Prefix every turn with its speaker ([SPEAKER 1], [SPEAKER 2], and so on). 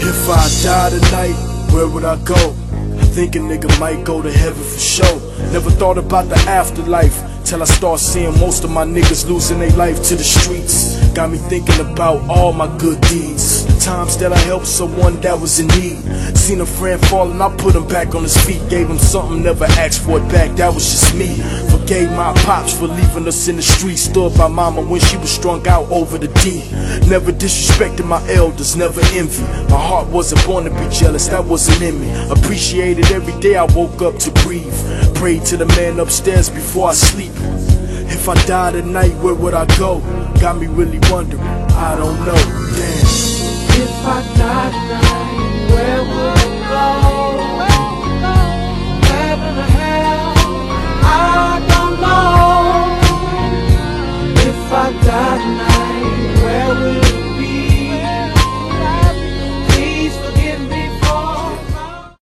[SPEAKER 1] If I die tonight, where would I go? I think a nigga might go to heaven for sure. Never thought about the afterlife till I start seeing most of my niggas losing their life to the streets. Got me thinking about all my good deeds, times that I helped someone that was in need. Seen a friend falling, I put him back on his feet. Gave him something, never asked for it back, that was just me. Forgave my pops for leaving us in the street. Stood by mama when she was strung out over the D. Never disrespected my elders, never envy. My heart wasn't born to be jealous, that wasn't in me. Appreciated every day I woke up to breathe. Prayed to the man upstairs before I sleep. If I die tonight, where would I go? Got me really wondering, I don't know, damn.